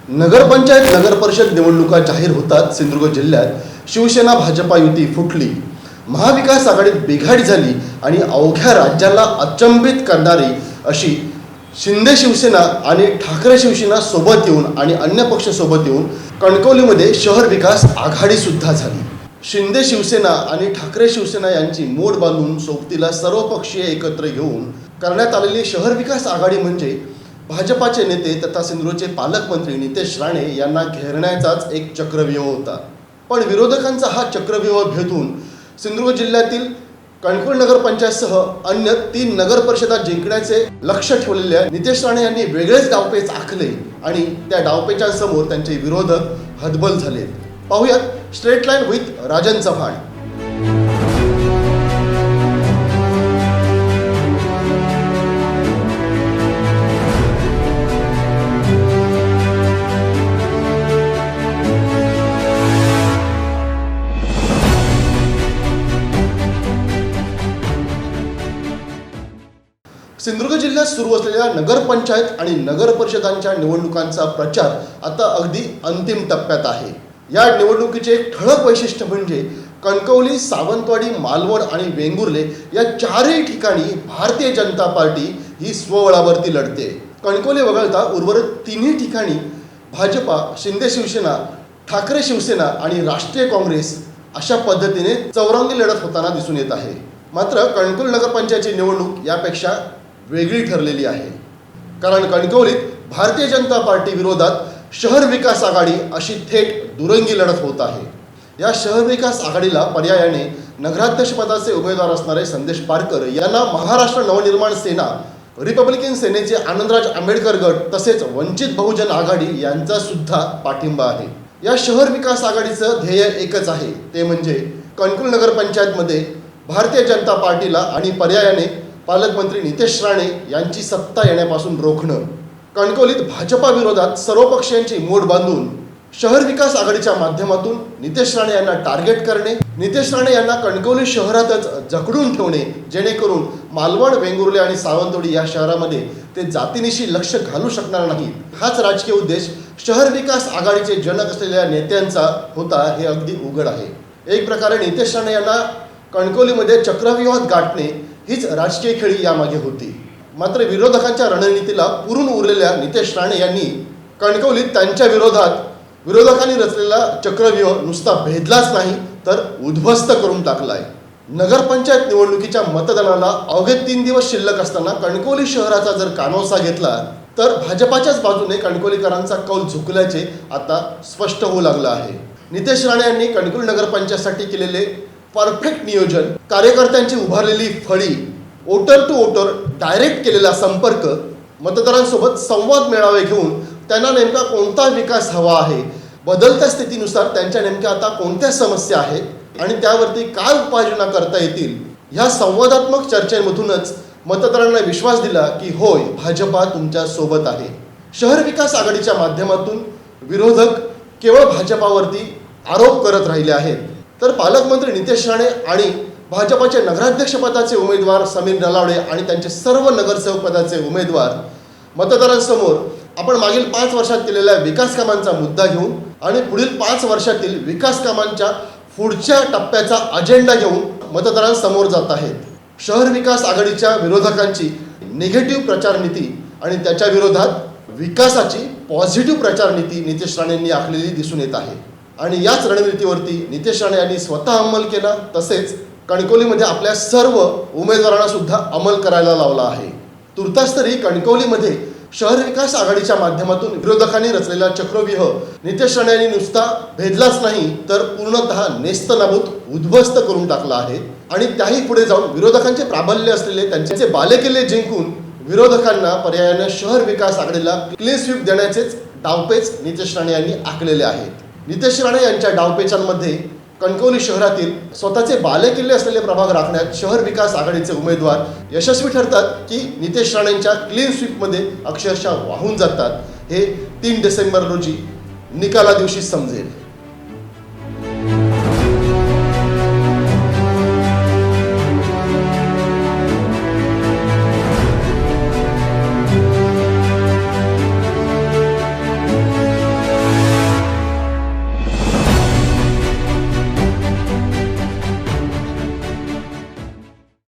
नगरपंचायत नगरपरिषद निवडणुका जाहीर होतात. सिंधुदुर्ग जिल्ह्यात शिवसेना भाजपा युती फुटली, महाविकास आघाडीत बिघाडी झाली आणि अवघ्या राज्याला अचंबित करणारी अशी शिंदे शिवसेना आणि ठाकरे शिवसेना सोबत येऊन आणि अन्य पक्ष सोबत येऊन कणकवलीमध्ये शहर विकास आघाडी सुद्धा झाली. शिंदे शिवसेना आणि ठाकरे शिवसेना यांची मोड बांधून सोबतीला सर्वपक्षीय एकत्र घेऊन करण्यात आलेली शहर विकास आघाडी म्हणजे भाजपाचे नेते तथा सिंधुदुर्गचे पालकमंत्री नितेश राणे यांना घेरण्याचाच एक चक्रव्यूह होता. पण विरोधकांचा हा चक्रव्यूह भेदून सिंधुदुर्ग जिल्ह्यातील कणकवली नगरपंचायतसह अन्य 3 नगरपरिषदा जिंकण्याचे लक्ष्य ठेवलेल्या नितेश राणे यांनी वेगळेच डावपेच आखले आणि त्या डावपेचांसमोर त्यांचे विरोधक हतबल झाले. पाहूयात straight line with Rajan Chavan. Sindhudurg जिल्ह्यात सुरू असलेल्या नगरपंचायत आणि नगरपरिषदांच्या निवडणुकांचा प्रचार आता अगदी अंतिम टप्प्यात आहे. या निवडणुकीचे एक ठळक वैशिष्ट्य म्हणजे कणकवली, सावंतवाडी, मालवण आणि वेंगुर्ले या 4ही ठिकाणी भारतीय जनता पार्टी ही स्वबळावरती लढते. कणकवली वगळता उर्वरित 3ही ठिकाणी भाजपा, शिंदे शिवसेना, ठाकरे शिवसेना आणि राष्ट्रीय काँग्रेस अशा पद्धतीने चौरंगी लढत होताना दिसून येत आहे. मात्र कणकवली नगरपंचायतची निवडणूक यापेक्षा वेगळी ठरलेली आहे, कारण कणकवलीत भारतीय जनता पार्टी विरोधात शहर विकास आघाडी अशी थेट दुरंगी लढत होत आहे. या शहर विकास आघाडीला पर्यायाने नगराध्यक्षपदाचे उमेदवार असणारे संदेश पारकर यांना महाराष्ट्र नवनिर्माण सेना, रिपब्लिकन सेनेचे आनंदराज आंबेडकर गट तसेच वंचित बहुजन आघाडी यांचा सुद्धा पाठिंबा आहे. या शहर विकास आघाडीचं ध्येय एकच आहे, ते म्हणजे कणकवली नगरपंचायतमध्ये भारतीय जनता पार्टीला आणि पर्यायाने पालकमंत्री नितेश राणे यांची सत्ता येण्यापासून रोखणं. कणकवलीत भाजपा विरोधात सर्वपक्षीयांची मोड बांधून शहर विकास आघाडीच्या माध्यमातून नितेश राणे यांना टार्गेट करणे, नितेश राणे यांना कणकवली शहरातच जखडून ठेवणे, जेणेकरून मालवण, वेंगुर्ले आणि सावंतवाडी या शहरामध्ये ते जातीनिशी लक्ष घालू शकणार नाहीत. हाच राजकीय उद्देश शहर विकास आघाडीचे जनक असलेल्या नेत्यांचा होता, हे अगदी उघड आहे. एक प्रकारे नितेश राणे यांना कणकवलीमध्ये चक्रव्यूहात गाठणे हीच राजकीय खेळी यामागे होती. मात्र विरोधकांच्या रणनीतीला पुरून उरलेल्या नितेश राणे यांनी कणकवलीत त्यांच्या विरोधकांनी रचलेला चक्रव्यूह नुसता भेदलाच नाही तर उद्ध्वस्त करून टाकलाय. नगरपंचायत निवडणुकीच्या मतदानाला अवघे 3 दिवस शिल्लक असताना कणकवली शहराचा जर कानोसा घेतला तर भाजपाच्याच बाजूने कणकवलीकरांचा कौल झुकल्याचे आता स्पष्ट होऊ लागलं आहे. नितेश राणे यांनी कणकवली नगरपंचायतसाठी केलेले परफेक्ट नियोजन, कार्यकर्त्यांची उभारलेली फळी, वोटर टू वोटर डायरेक्ट केलेला संपर्क, मतदारांसोबत संवाद मेळावे घेऊन त्यांना नेमका कोणता विकास हवा आहे, बदलत्या स्थितीनुसार त्यांच्या नेमक्या आता कोणत्या समस्या आहेत आणि त्यावरती काय उपाययोजना करता येतील, ह्या संवादात्मक चर्चेमधूनच मतदारांना विश्वास दिला की होय, भाजपा तुमच्या सोबत आहे. शहर विकास आघाडीच्या माध्यमातून विरोधक केवळ भाजपावरती आरोप करत राहिले आहेत, तर पालकमंत्री नितेश राणे आणि भाजपाचे नगराध्यक्षपदाचे उमेदवार समीर नलावडे आणि त्यांचे सर्व नगरसेवक पदाचे उमेदवार मतदारांसमोर आपण मागील 5 वर्षात केलेल्या विकास कामांचा मुद्दा घेऊन आणि पुढील 5 वर्षातील विकास कामांच्या पुढच्या टप्प्याचा अजेंडा घेऊन मतदारांसमोर जात आहेत. शहर विकास आघाडीच्या विरोधकांची निगेटिव्ह प्रचार नीती आणि त्याच्या विरोधात विकासाची पॉझिटिव्ह प्रचार नीती नितेश राणेंनी आखलेली दिसून येत आहे. आणि याच रणनीतीवरती नितेश राणे यांनी स्वतः अंमल केला, तसेच कणकवलीमध्ये आपल्या सर्व उमेदवारांना सुद्धा अंमल करायला लावला आहे. तुर्तास तरी कणकवलीमध्ये शहर विकास आघाडीच्या माध्यमातून विरोधकांनी रचलेला चक्रव्यूह नितेश राणे यांनी नुसता भेदलाच नाही तर पूर्णतः नेस्तनाबूत उद्ध्वस्त करून टाकला आहे. आणि त्याही पुढे जाऊन विरोधकांचे प्राबल्य असलेले त्यांचे बालेकिल्ले जिंकून विरोधकांना पर्यायाने शहर विकास आघाडीला क्लीन स्वीप देण्याचेच डावपेच नितेश राणे यांनी आखलेले आहेत. नितेश राणे यांच्या डावपेचांमध्ये कणकवली शहरातील स्वतःचे बालेकिल्ले असलेले प्रभाग राखण्यात शहर विकास आघाडीचे उमेदवार यशस्वी ठरतात की नितेश राणेंच्या क्लीन स्वीपमध्ये अक्षरशः वाहून जातात, हे 3 डिसेंबर रोजी निकाला दिवशी समजेल.